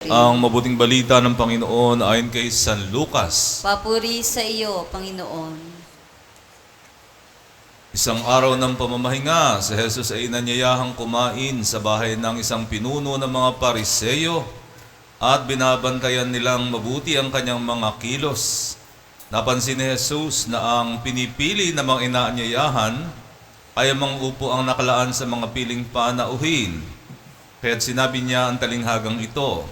Ang mabuting balita ng Panginoon ayon kay San Lucas. Papuri sa iyo, Panginoon. Isang araw ng pamamahinga, si Jesus ay inanyayahang kumain sa bahay ng isang pinuno ng mga Pariseyo at binabantayan nilang mabuti ang kanyang mga kilos. Napansin ni Jesus na ang pinipili ng mga inaanyayahan ay ang upo ang nakalaan sa mga piling panauhin. Kaya't sinabi niya ang talinghagang ito,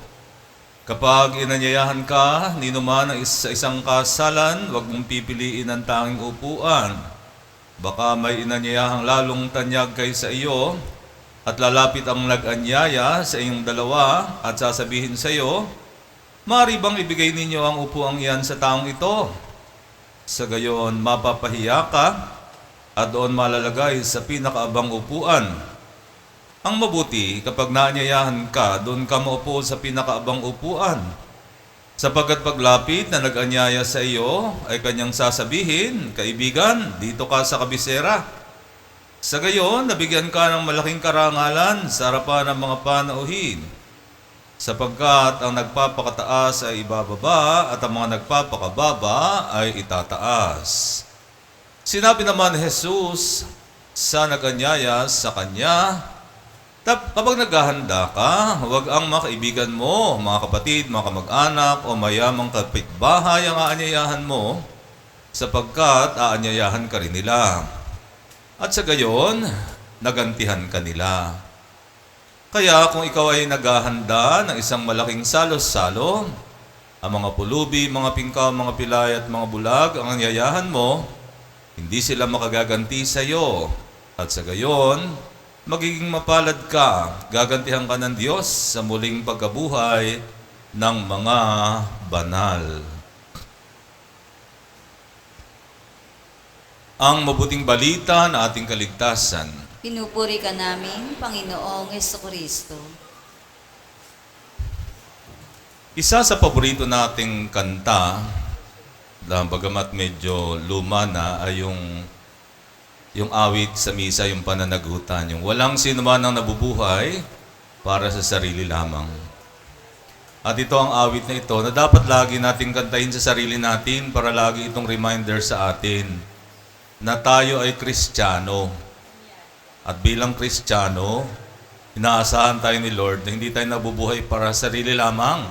kapag inanyayahan ka, ninuman sa isang kasalan, huwag mong pipiliin ang tanging upuan. Baka may inanyayahang lalong tanyag kaysa iyo at lalapit ang nag-anyaya sa inyong dalawa at sasabihin sa iyo, maaari bang ibigay ninyo ang upuang iyan sa taong ito? Sa gayon, mapapahiya ka at doon malalagay sa pinakaabang upuan. Ang mabuti, kapag naanyayahan ka, doon ka maupo sa pinakaabang upuan. Sapagkat paglapit na nag-anyaya sa iyo, ay kanyang sasabihin, kaibigan, dito ka sa kabisera. Sa gayon, nabigyan ka ng malaking karangalan sa harapan ng mga panauhin. Sapagkat ang nagpapakataas ay ibababa at ang mga nagpapakababa ay itataas. Sinabi naman ni Jesus sa nag-anyaya sa kanya, kapag naghahanda ka, huwag ang mga kaibigan mo, mga kapatid, mga kamag-anak o mayamang kapitbahay ang aanyayahan mo, sapagkat aanyayahan ka rin nila. At sa gayon, nagantihan ka nila. Kaya kung ikaw ay naghahanda ng isang malaking salo-salo, ang mga pulubi, mga pingkaw, mga pilay at mga bulag ang aanyayahan mo, hindi sila makagaganti sa iyo. At sa gayon, magiging mapalad ka, gagantihan ka ng Diyos sa muling pagkabuhay ng mga banal. Ang mabuting balita na ating kaligtasan. Pinupuri ka namin, Panginoong Jesucristo. Isa sa paborito nating kanta, bagamat medyo luma na, ay yung awit sa misa, yung pananagutan, yung walang sino man ang nabubuhay para sa sarili lamang. At ito ang awit na ito na dapat lagi nating kantahin sa sarili natin para lagi itong reminder sa atin na tayo ay Kristiyano. At bilang Kristiyano, inaasahan tayo ni Lord na hindi tayo nabubuhay para sa sarili lamang.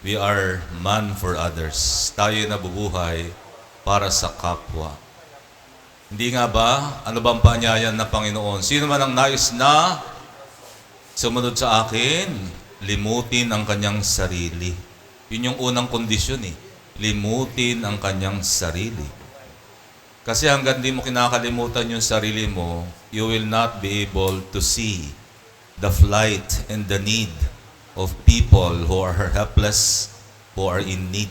We are man for others. Tayo ay nabubuhay para sa kapwa. Hindi nga ba? Ano bang paanyayan ng Panginoon? Sino man ang nais na sumunod sa akin, limutin ang kanyang sarili. Yun yung unang kondisyon eh. Limutin ang kanyang sarili. Kasi hanggang di mo kinakalimutan yung sarili mo, you will not be able to see the plight and the need of people who are helpless, who are in need.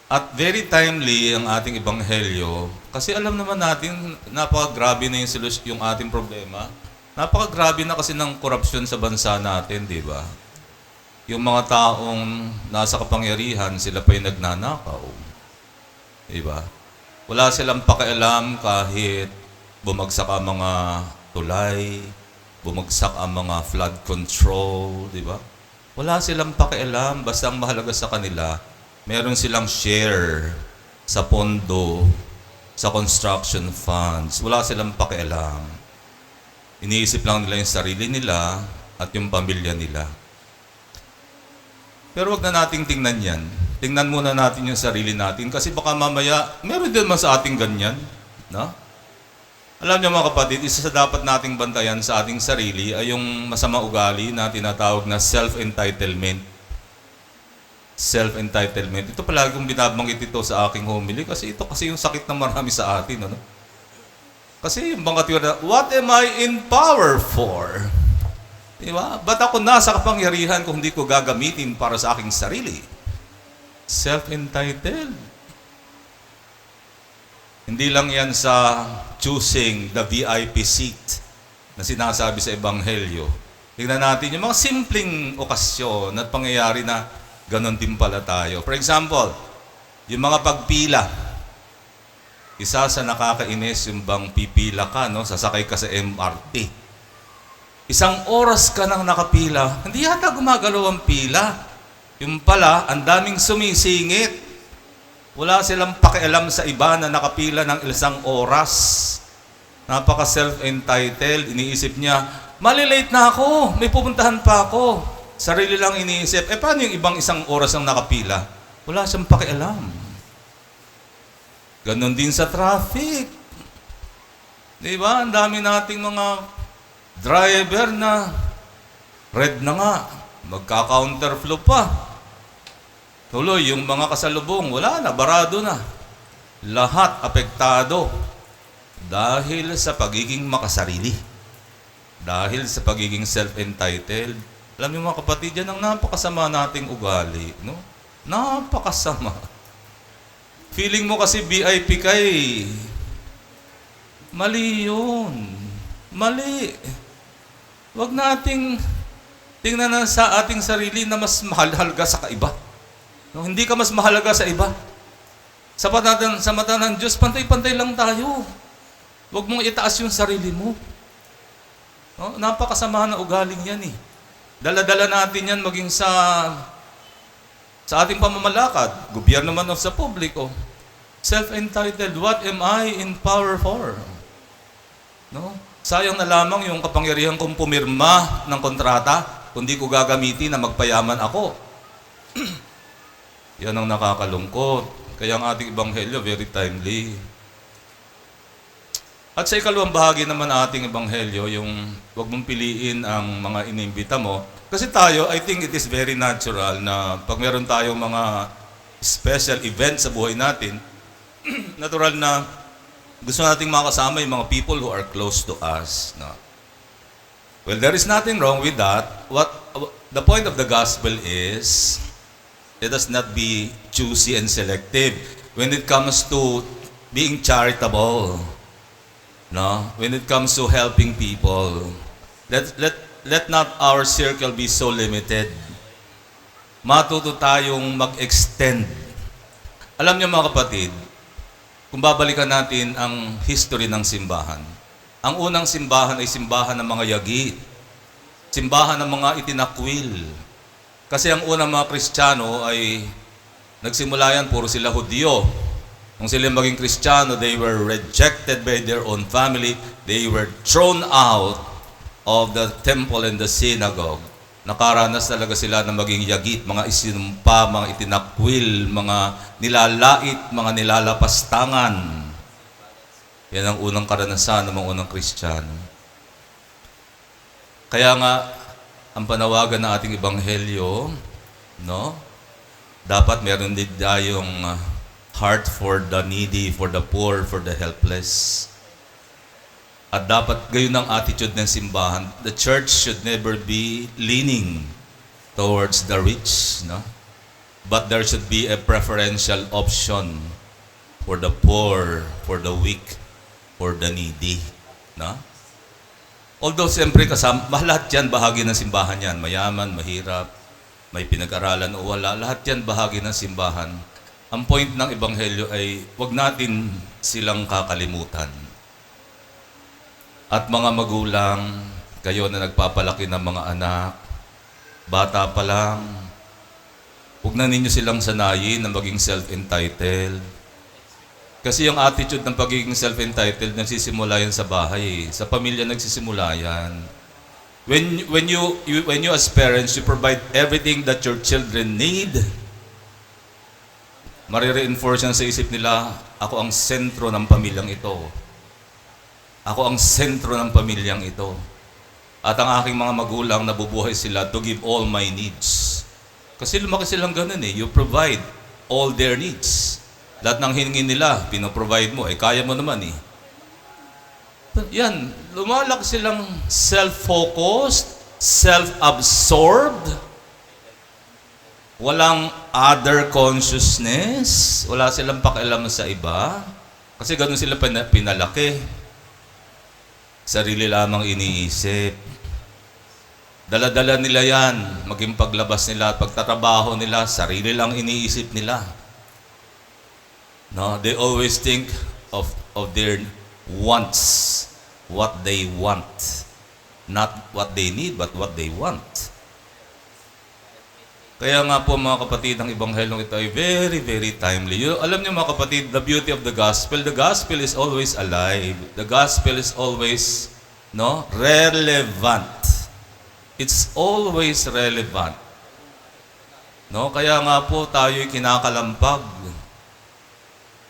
At very timely ang ating ebanghelyo kasi alam naman natin napakagrabe na yung ating problema. Napakagrabe na kasi ng korupsyon sa bansa natin, di ba? Yung mga taong nasa kapangyarihan, sila pa yung nagnanakaw. Di ba? Wala silang pakialam kahit bumagsak ang mga tulay, bumagsak ang mga flood control, di ba? Wala silang pakialam, basta ang mahalaga sa kanila, meron silang share sa pondo, sa construction funds. Wala silang pakialam. Iniisip lang nila yung sarili nila at yung pamilya nila. Pero wag na nating tingnan yan. Tingnan muna natin yung sarili natin kasi baka mamaya, meron din man sa ating ganyan. No? Alam niyo mga kapatid, isa sa dapat nating bantayan sa ating sarili ay yung masama ugali na tinatawag na self-entitlement. Self-entitlement. Ito palagi kong binabanggit ito sa aking homily kasi ito kasi yung sakit ng marami sa atin. Ano? Kasi yung mga tiwala, what am I in power for? Diba? Ba't ako nasa kapangyarihan kung hindi ko gagamitin para sa aking sarili? Self-entitled. Hindi lang yan sa choosing the VIP seat na sinasabi sa Ebanghelyo. Tingnan natin yung mga simpleng okasyon at pangyayari na ganon din pala tayo. For example, yung mga pagpila. Isa sa nakakainis yung bang pipila ka, no? Sasakay ka sa MRT. Isang oras ka nang nakapila, hindi yata gumagalaw ang pila. Yung pala, ang daming sumisingit. Wala silang pakialam sa iba na nakapila ng isang oras. Napaka self-entitled, iniisip niya, malilate na ako, may pupuntahan pa ako. Sarili lang iniisip, paano yung ibang isang oras ang nakapila? Wala siyang pakialam. Ganon din sa traffic. Di ba? Ang dami nating mga driver na red na nga, magka-counterflow pa. Tuloy, yung mga kasalubong, wala na, barado na. Lahat apektado dahil sa pagiging makasarili. Dahil sa pagiging self-entitled. Alam niyo mga kapatid, yan ang napakasama nating ugali. No? Napakasama. Feeling mo kasi VIP ka eh. Mali yun. Mali. Huwag nating tingnan na sa ating sarili na mas mahalaga sa kaiba. No, hindi ka mas mahalaga sa iba. Sa mata ng Diyos, pantay-pantay lang tayo. Huwag mong itaas yung sarili mo. No, napakasama na ugaling yan eh. Dala-dala natin yan maging sa ating pamamalakad. Gobyerno man of sa publiko. Self-entitled, what am I in power for? No? Sayang na lamang yung kapangyarihan kong pumirma ng kontrata, kundi ko gagamitin na magpayaman ako. Yan ang nakakalungkot. Kaya ang ating ebanghelyo, very timely. At sa ikalawang bahagi naman ng ating ebanghelyo, yung huwag mong piliin ang mga inimbita mo. Kasi tayo, I think it is very natural na pag meron tayong mga special event sa buhay natin, natural na gusto nating makasama yung mga people who are close to us. No? Well, there is nothing wrong with that. The point of the gospel is, let us not be choosy and selective when it comes to being charitable. No? When it comes to helping people. Let not our circle be so limited. Matuto tayong mag-extend. Alam niyo mga kapatid, kung babalikan natin ang history ng simbahan, ang unang simbahan ay simbahan ng mga yagi, simbahan ng mga itinakwil. Kasi ang unang mga Kristiyano ay nagsimula yan, puro sila Hudyo. Nung sila maging Kristiyano, they were rejected by their own family. They were thrown out of the temple and the synagogue. Nakaranas talaga sila na maging yagit, mga isinumpa, mga itinakwil, mga nilalait, mga nilalapastangan. Yan ang unang karanasan ng mga unang Kristiyano. Kaya nga, ang panawagan ng ating ebanghelyo, no? Dapat meron din tayong heart for the needy, for the poor, for the helpless. At dapat gayon ang attitude ng simbahan. The church should never be leaning towards the rich, no? But there should be a preferential option for the poor, for the weak, for the needy, no? Although siyempre kasama, lahat yan bahagi ng simbahan yan. Mayaman, mahirap, may pinag-aralan o wala. Lahat yan bahagi ng simbahan. Ang point ng ebanghelyo ay huwag natin silang kakalimutan. At mga magulang, kayo na nagpapalaki ng mga anak, bata pa lang, huwag na ninyo silang sanayin na maging self-entitled. Kasi yung attitude ng pagiging self-entitled, nagsisimula yan sa bahay. Sa pamilya nagsisimula yan. When you as parents, you provide everything that your children need, marireinforce yan sa isip nila, ako ang sentro ng pamilyang ito. Ako ang sentro ng pamilyang ito. At ang aking mga magulang, nabubuhay sila to give all my needs. Kasi lumaki silang ganun eh. You provide all their needs. Lahat ng hingin nila, pinoprovide mo. Kaya mo naman eh. Yan, lumalaki silang self-focused, self-absorbed, walang other consciousness, wala silang pakialam sa iba. Kasi ganun sila pinalaki. Sarili lamang iniisip. Dala-dala nila yan, maging paglabas nila at pagtatrabaho nila, sarili lang iniisip nila. No, they always think of their wants, what they want. Not what they need, but what they want. Kaya nga po mga kapatid, ang Ebanghelyong ito ay very, very timely. Alam niyo mga kapatid, the beauty of the gospel is always alive. The gospel is always, relevant. It's always relevant. Kaya nga po tayo'y kinakalampag.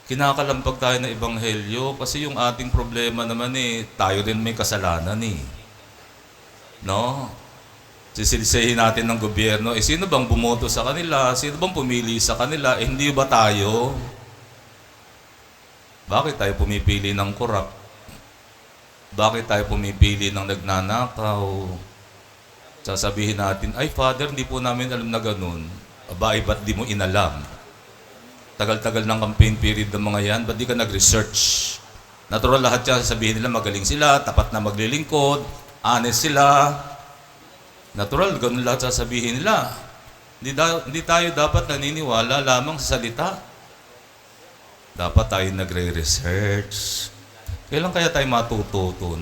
Kinakalampag tayo ng Ebanghelyo kasi yung ating problema naman tayo rin may kasalanan Sisilsahin natin ng gobyerno, sino bang bumoto sa kanila? Sino bang pumili sa kanila? Hindi ba tayo? Bakit tayo pumipili ng korap? Bakit tayo pumipili ng nagnanakaw? Sasabihin natin, ay Father, hindi po namin alam na ganun. Aba, ba't di mo inalam? Tagal-tagal ng campaign period ng mga yan, ba't di ka nag-research? Natural lahat yan, sasabihin nila magaling sila, tapat na maglilingkod, honest sila. Natural, ganun lahat sasabihin nila. Hindi tayo dapat naniniwala lamang sa salita. Dapat tayo nagre-research. Kailan kaya tayo matututo,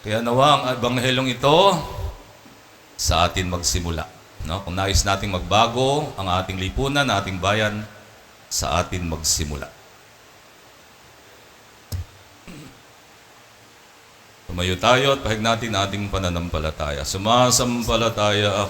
Kaya nawa ang Ebanghelyong ito sa atin magsimula. Kung nais nating magbago ang ating lipunan, ating bayan, sa atin magsimula. Tumayo tayo at pahig natin ating pananampalataya. Sumasampalataya ako